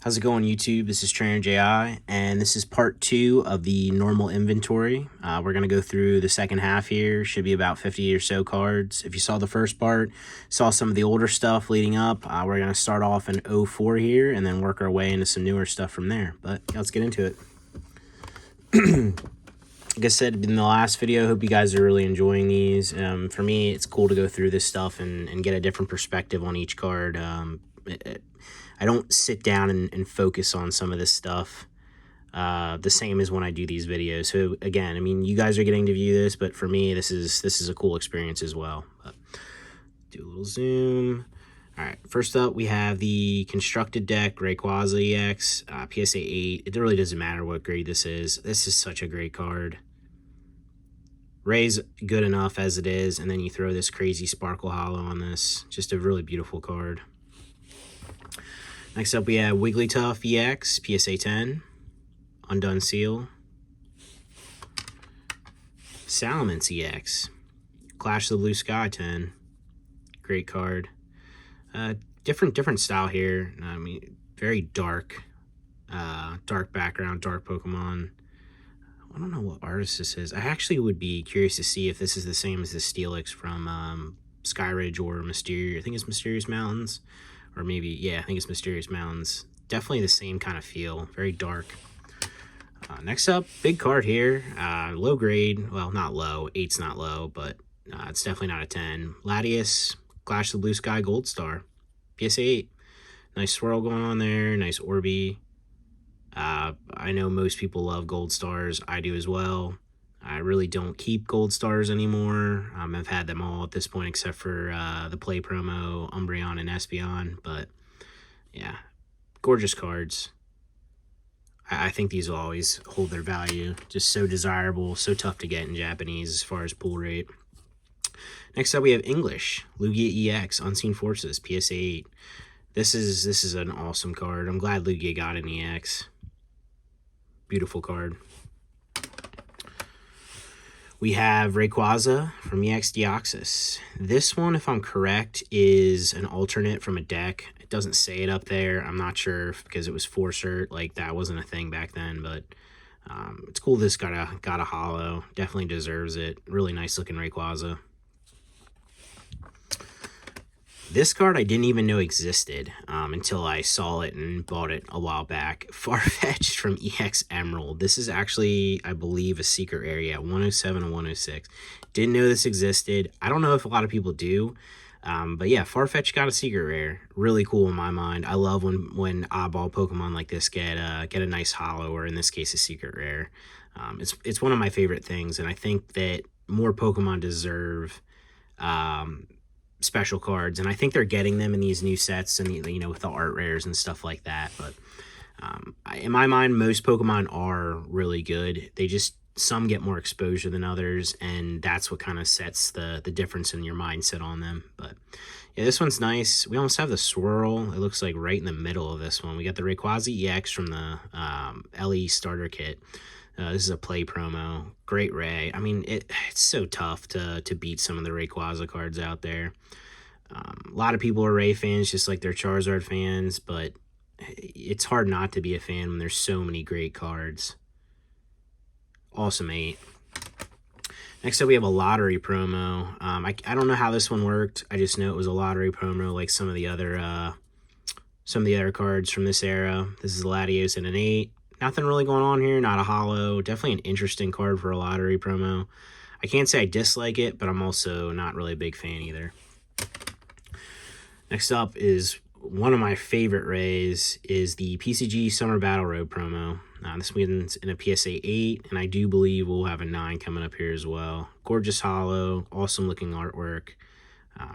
How's it going, YouTube? This is Trainer JI, and this is part 2 of the normal inventory. We're going to go through the second half here. Should be about 50 or so cards. If you saw the first part, saw some of the older stuff leading up, we're going to start off in 04 here and then work our way into some newer stuff from there. But yeah, let's get into it. Like I said in the last video, I hope you guys are really enjoying these. For me, it's cool to go through this stuff and get a different perspective on each card. I don't sit down and focus on some of this stuff the same as when I do these videos. So again, I mean, you guys are getting to view this, but for me, this is a cool experience as well. But do a little zoom. All right, first up, we have the constructed deck, RAYQUAZA EX, PSA 8. It really doesn't matter what grade this is. This is such a great card. Ray's good enough as it is, and then you throw this crazy sparkle hollow on this. Just a really beautiful card. Next up, we have Wigglytuff EX, PSA 10, Undone Seal. Salamence EX, Clash of the Blue Sky 10, great card. Different style here. I mean, very dark, dark background, dark Pokemon. I don't know what artist this is. I actually would be curious to see if this is the same as the Steelix from Skyridge or Mysterious. I think it's Mysterious Mountains. Or maybe, yeah, I think it's Mysterious Mountains. Definitely the same kind of feel. Very dark. Next up, big card here. Low grade. Well, not low. 8's not low, but it's definitely not a 10. Latias, Clash of the Blue Sky Gold Star. PSA 8. Nice swirl going on there. Nice Orby. I know most people love Gold Stars. I do as well. I really don't keep Gold Stars anymore. I've had them all at this point except for the Play Promo, Umbreon, and Espeon. But, yeah, gorgeous cards. I think these will always hold their value. Just so desirable, so tough to get in Japanese as far as pull rate. Next up, we have English, Lugia EX, Unseen Forces, PSA 8. This is an awesome card. I'm glad Lugia got an EX. Beautiful card. We have Rayquaza from EX Deoxys. This one, if I'm correct, is an alternate from a deck. It doesn't say it up there. I'm not sure because it was Force Cert. Like, that wasn't a thing back then, but it's cool this got a holo. Definitely deserves it. Really nice looking Rayquaza. This card I didn't even know existed until I saw it and bought it a while back. Farfetch'd from EX Emerald. This is actually, I believe, a secret area at 107 and 106. Didn't know this existed. I don't know if a lot of people do. But yeah, Farfetch'd got a secret rare. Really cool in my mind. I love when oddball Pokemon like this get a nice holo, or in this case, a secret rare. It's one of my favorite things, and I think that more Pokemon deserve special cards, and I think they're getting them in these new sets and, you know, with the art rares and stuff like that. But in my mind, most Pokemon are really good. They just, some get more exposure than others, and that's what kind of sets the difference in your mindset on them. But yeah, this one's nice. We almost have the swirl. It looks like right in the middle of this one. We got the Rayquaza EX from the LE starter kit. This is a Play Promo. Great Ray. I mean, it's so tough to beat some of the Rayquaza cards out there. A lot of people are Ray fans, just like they're Charizard fans, but it's hard not to be a fan when there's so many great cards. Awesome 8. Next up, we have a lottery promo. I don't know how this one worked. I just know it was a lottery promo, like some of the other cards from this era. This is Latios and an 8. Nothing really going on here, not a holo. Definitely an interesting card for a lottery promo. I can't say I dislike it, but I'm also not really a big fan either. Next up is one of my favorite Rays, is the PCG Summer Battle Road promo. This one's in a PSA 8, and I do believe we'll have a 9 coming up here as well. Gorgeous holo, awesome looking artwork.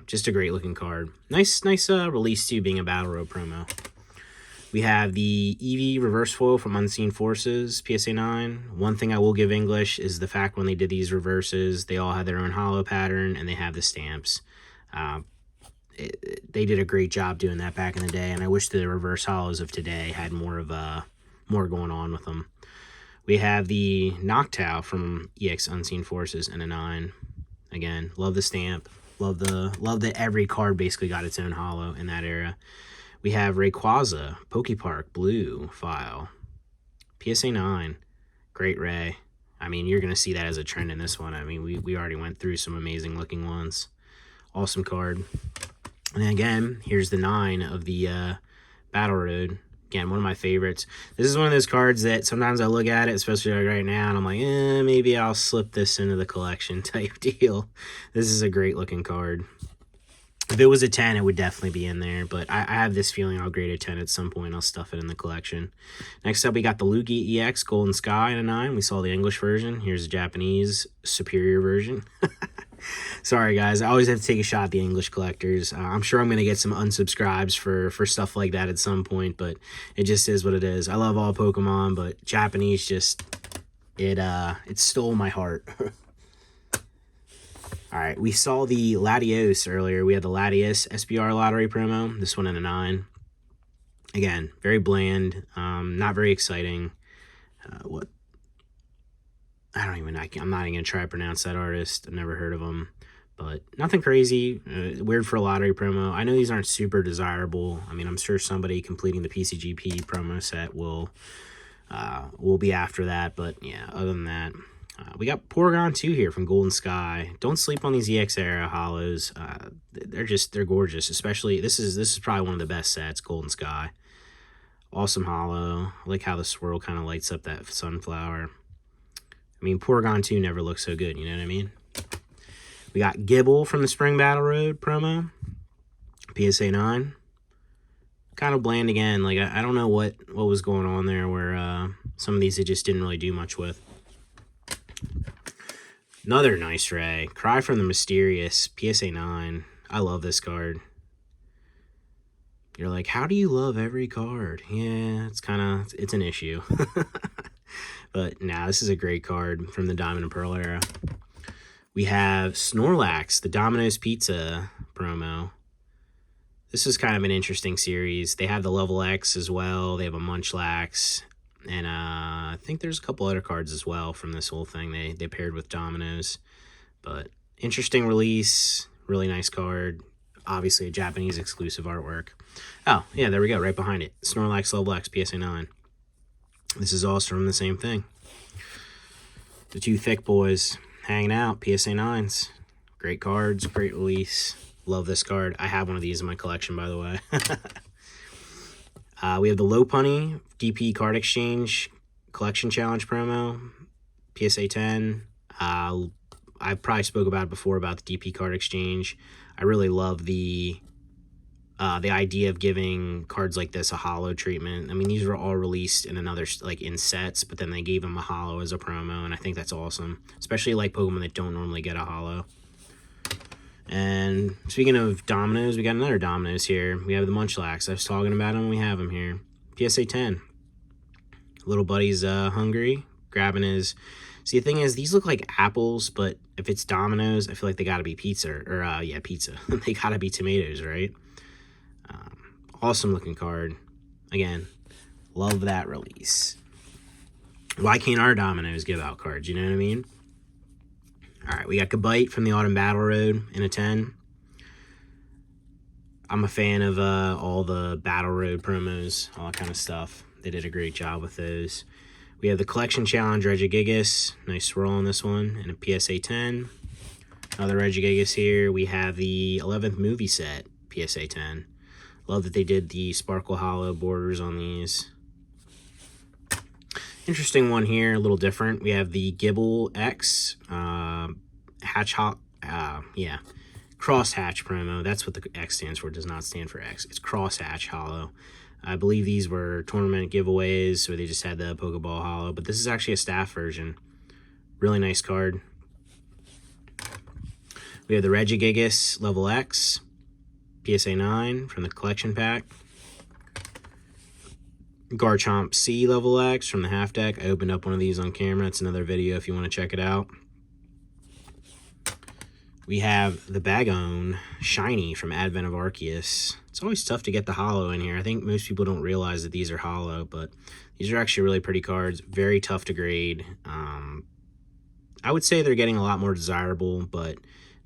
Just a great looking card. Nice release too, being a Battle Road promo. We have the Eevee Reverse Foil from Unseen Forces, PSA 9. One thing I will give English is the fact when they did these reverses, they all had their own holo pattern, and they have the stamps. They did a great job doing that back in the day, and I wish the reverse holos of today had more going on with them. We have the Noctowl from EX Unseen Forces and a 9. Again, love the stamp. Love that every card basically got its own holo in that era. We have RAYQUAZA, Pokepark Blue file. PSA 9, great Ray. I mean, you're going to see that as a trend in this one. I mean, we already went through some amazing looking ones. Awesome card. And again, here's the 9 of the Battle Road. Again, one of my favorites. This is one of those cards that sometimes I look at it, especially like right now, and I'm like, maybe I'll slip this into the collection type deal. This is a great looking card. If it was a 10, it would definitely be in there, but I have this feeling I'll grade a 10 at some point. I'll stuff it in the collection. Next up, we got the Lugia EX Golden Sky in a 9. We saw the English version. Here's the Japanese superior version. Sorry, guys. I always have to take a shot at the English collectors. I'm sure I'm going to get some unsubscribes for stuff like that at some point, but it just is what it is. I love all Pokemon, but Japanese just, it stole my heart. All right, we saw the Latios earlier. We had the Latios SBR lottery promo. This one in a 9. Again, very bland, not very exciting. I'm not even going to try to pronounce that artist. I've never heard of him, but nothing crazy. Weird for a lottery promo. I know these aren't super desirable. I mean, I'm sure somebody completing the PCGP promo set will be after that, but yeah, other than that, we got Porygon 2 here from Golden Sky. Don't sleep on these EX era hollows. They're gorgeous. Especially this is probably one of the best sets. Golden Sky, awesome hollow. I like how the swirl kind of lights up that sunflower. I mean, Porygon 2 never looks so good. You know what I mean? We got Gibble from the Spring Battle Road promo. PSA 9. Kind of bland again. Like I don't know what was going on there where some of these it just didn't really do much with. Another nice Ray. Cry from the Mysterious. PSA 9. I love this card. You're like, how do you love every card? Yeah, it's an issue. But nah, this is a great card from the Diamond and Pearl era. We have Snorlax, the Domino's Pizza promo. This is kind of an interesting series. They have the Level X as well. They have a Munchlax. And I think there's a couple other cards as well from this whole thing. They paired with Domino's. But interesting release. Really nice card. Obviously a Japanese exclusive artwork. Oh, yeah, there we go. Right behind it. Snorlax Level X PSA 9. This is also from the same thing. The two thick boys hanging out. PSA 9s. Great cards. Great release. Love this card. I have one of these in my collection, by the way. We have the Lopunny DP Card Exchange Collection Challenge promo, PSA 10. I probably spoke about it before about the DP Card Exchange. I really love the idea of giving cards like this a holo treatment. I mean, these were all released in in sets, but then they gave them a holo as a promo, and I think that's awesome, especially like Pokemon that don't normally get a holo. And speaking of Domino's, we got another Domino's here. We have the Munchlax. I was talking about him. We have him here. PSA 10. Little buddy's hungry, grabbing his... See, the thing is, these look like apples, but if it's Domino's, I feel like they gotta be pizza. Or, yeah, pizza. They gotta be tomatoes, right? Awesome looking card. Again, love that release. Why can't our Domino's give out cards? You know what I mean? All right, we got Gabite from the Autumn Battle Road in a 10. I'm a fan of all the Battle Road promos, all that kind of stuff. They did a great job with those. We have the Collection Challenge Regigigas. Nice swirl on this one. And a PSA 10. Another Regigigas here. We have the 11th movie set, PSA 10. Love that they did the Sparkle Hollow borders on these. Interesting one here, a little different. We have the Gibble X Cross Hatch promo. That's what the X stands for. It does not stand for X. It's Cross Hatch Hollow. I believe these were tournament giveaways, so they just had the Pokeball Hollow. But this is actually a staff version. Really nice card. We have the Regigigas Level X, PSA 9 from the collection pack. Garchomp C Level X from the half deck. I opened up one of these on camera. It's another video if you want to check it out. We have the Bagon Shiny from Advent of Arceus. It's always tough to get the holo in here. I think most people don't realize that these are holo, but these are actually really pretty cards. Very tough to grade. I would say they're getting a lot more desirable, but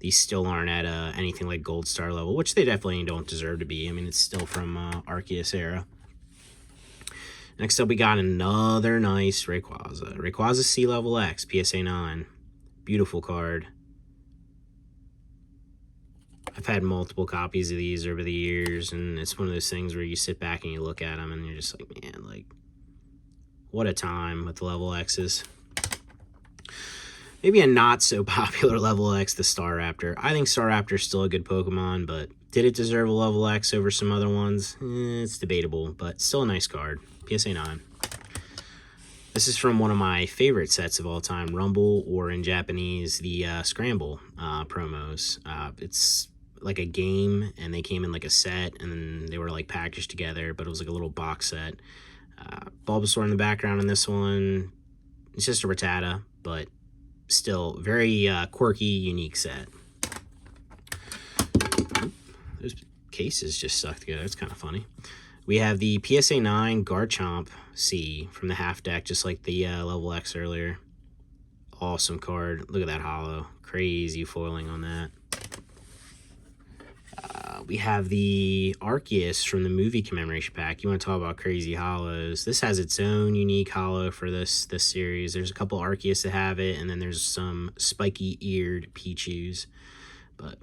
these still aren't at anything like gold star level, which they definitely don't deserve to be. I mean, it's still from Arceus era. Next up, we got another nice Rayquaza. Rayquaza Sea Level X, PSA 9. Beautiful card. I've had multiple copies of these over the years, and it's one of those things where you sit back and you look at them, and you're just like, man, like, what a time with the level X's. Maybe a not so popular level X, the Staraptor. I think Staraptor's still a good Pokemon, but did it deserve a level X over some other ones? It's debatable, but still a nice card. PSA 9. This is from one of my favorite sets of all time, Rumble, or in Japanese, the Scramble promos. It's like a game, and they came in like a set, and then they were like packaged together, but it was like a little box set. Bulbasaur in the background in this one. It's just a Rattata, but still very quirky, unique set. Those cases just stuck together. That's kind of funny. We have the PSA 9 Garchomp C from the half deck, just like the level X earlier. Awesome card. Look at that holo. Crazy foiling on that. We have the Arceus from the movie commemoration pack. You want to talk about crazy holos. This has its own unique holo for this series. There's a couple Arceus that have it, and then there's some spiky-eared Pichus. But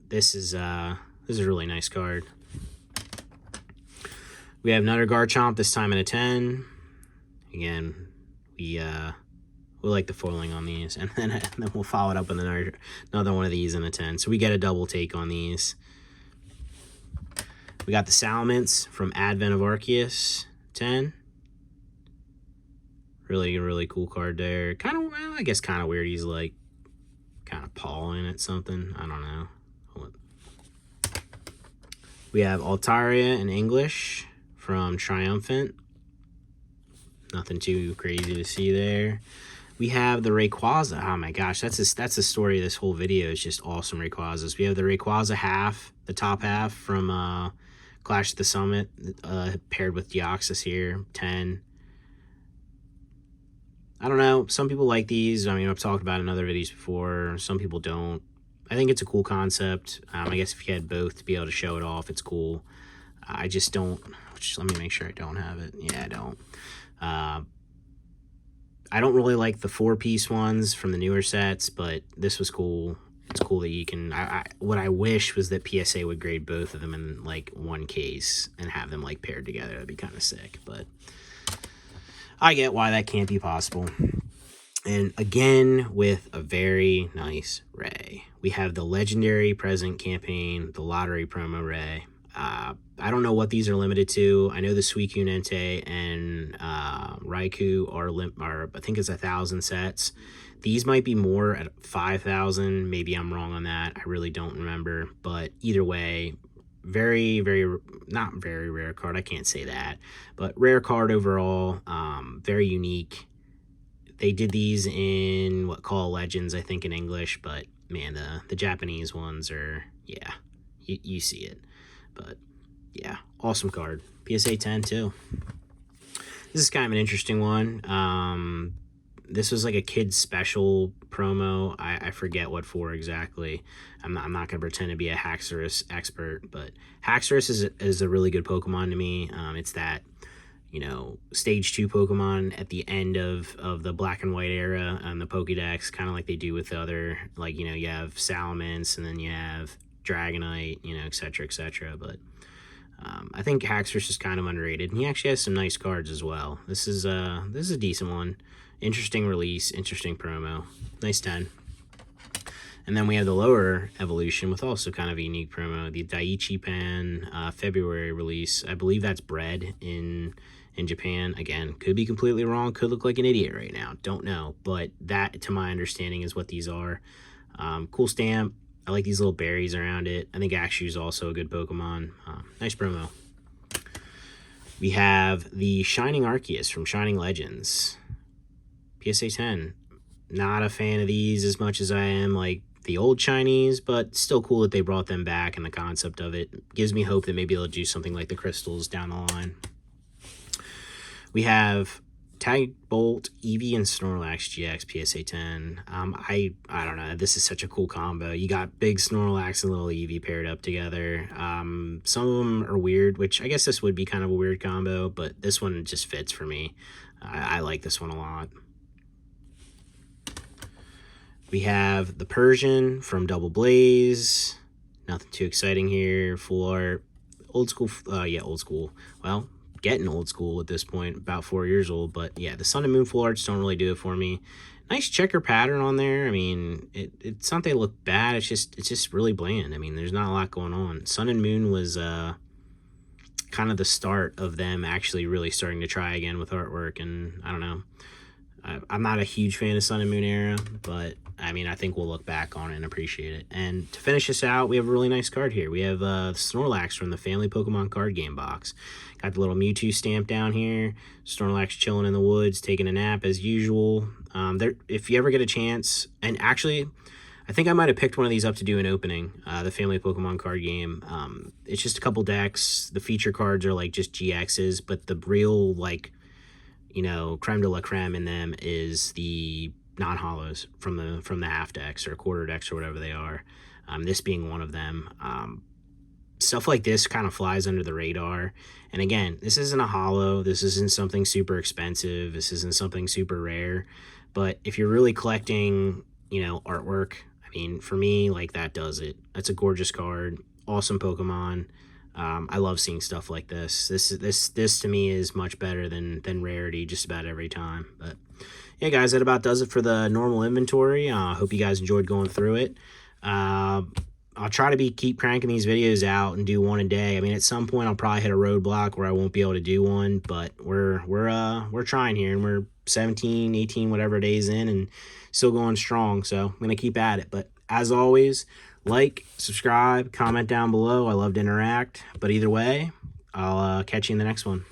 this is a really nice card. We have another Garchomp, this time in a 10. Again, we like the foiling on these. And then we'll follow it up with another one of these in a 10. So we get a double take on these. We got the Salamence from Advent of Arceus, 10. Really, really cool card there. Kind of, well, I guess kind of weird. He's like kind of pawing at something. I don't know. We have Altaria in English from Triumphant. Nothing too crazy to see there. We have the Rayquaza. Oh my gosh, that's the story of this whole video. It's just awesome Rayquazas. We have the Rayquaza half, the top half from Clash of the Summit, paired with Deoxys here, 10. I don't know. Some people like these. I mean, I've talked about it in other videos before. Some people don't. I think it's a cool concept. I guess if you had both to be able to show it off, it's cool. I just don't. Let me make sure I don't have it. Yeah, I don't. I don't really like the 4-piece ones from the newer sets, but this was cool. It's cool that you can. What I wish was that PSA would grade both of them in like one case and have them like paired together. That'd be kind of sick, but I get why that can't be possible. And again, with a very nice Ray. We have the Legendary Present Campaign, the Lottery Promo Ray. I don't know what these are limited to. I know the Suicune Entei and Raikou are I think it's 1,000 sets. These might be more at 5,000. Maybe I'm wrong on that. I really don't remember. But either way, very, very, not very rare card. I can't say that. But rare card overall. Very unique. They did these in what Call Legends, I think, in English. But man, the Japanese ones are, yeah, you see it. But yeah, awesome card. PSA 10 too. This is kind of an interesting one. This was like a kid's special promo. I forget what for exactly. I'm not going to pretend to be a Haxorus expert, but Haxorus is a really good Pokemon to me. It's that, you know, stage 2 Pokemon at the end of the black and white era on the Pokédex, kind of like they do with the other, like, you know, you have Salamence and then you have Dragonite, you know, etc., etc. But I think Haxorus is kind of underrated, and he actually has some nice cards as well. This is a decent one. Interesting release, interesting promo. Nice 10. And then we have the lower evolution with also kind of a unique promo, the Daiichi Pan February release. I believe that's bred in Japan. Again, could be completely wrong, could look like an idiot right now, don't know, but that, to my understanding, is what these are. Cool stamp. I like these little berries around it. I think Axew is also a good Pokemon. Nice promo. We have the Shining Arceus from Shining Legends. PSA 10. Not a fan of these as much as I am like the old Chinese, but still cool that they brought them back, and the concept of it gives me hope that maybe they'll do something like the crystals down the line. We have Tag Bolt, Eevee, and Snorlax GX PSA 10. I don't know. This is such a cool combo. You got big Snorlax and little Eevee paired up together. Some of them are weird, which I guess this would be kind of a weird combo, but this one just fits for me. I like this one a lot. We have the Persian from Double Blaze. Nothing too exciting here. Full art. Old school. Yeah, old school. Well, getting old school at this point, about 4 years old, but yeah, the Sun and Moon full arts don't really do it for me. Nice checker pattern on there. I mean, it's not they look bad, it's just really bland. I mean, there's not a lot going on. Sun and Moon was kind of the start of them actually really starting to try again with artwork, and I don't know, I'm not a huge fan of Sun and Moon era, but I mean, I think we'll look back on it and appreciate it. And to finish this out, we have a really nice card here. We have Snorlax from the Family Pokemon card game box. Got the little Mewtwo stamp down here. Snorlax chilling in the woods, taking a nap as usual. If you ever get a chance, and actually, I think I might have picked one of these up to do an opening, the Family Pokemon card game. It's just a couple decks. The feature cards are like just GXs, but the real, like, you know, creme de la creme in them is the non-hollows from the half decks or quarter decks or whatever they are. This being one of them. Stuff like this kind of flies under the radar. And again, this isn't a holo. This isn't something super expensive. This isn't something super rare. But if you're really collecting, you know, artwork, I mean, for me, like, that does it. That's a gorgeous card. Awesome Pokemon. I love seeing stuff like this. This to me is much better than rarity just about every time. But yeah, guys, that about does it for the normal inventory. Hope you guys enjoyed going through it. I'll try to keep cranking these videos out and do one a day. I mean, at some point I'll probably hit a roadblock where I won't be able to do one, but we're trying here, and we're 17, 18, whatever days in, and still going strong. So I'm gonna keep at it. But as always, like, subscribe, comment down below. I love to interact. But either way, I'll catch you in the next one.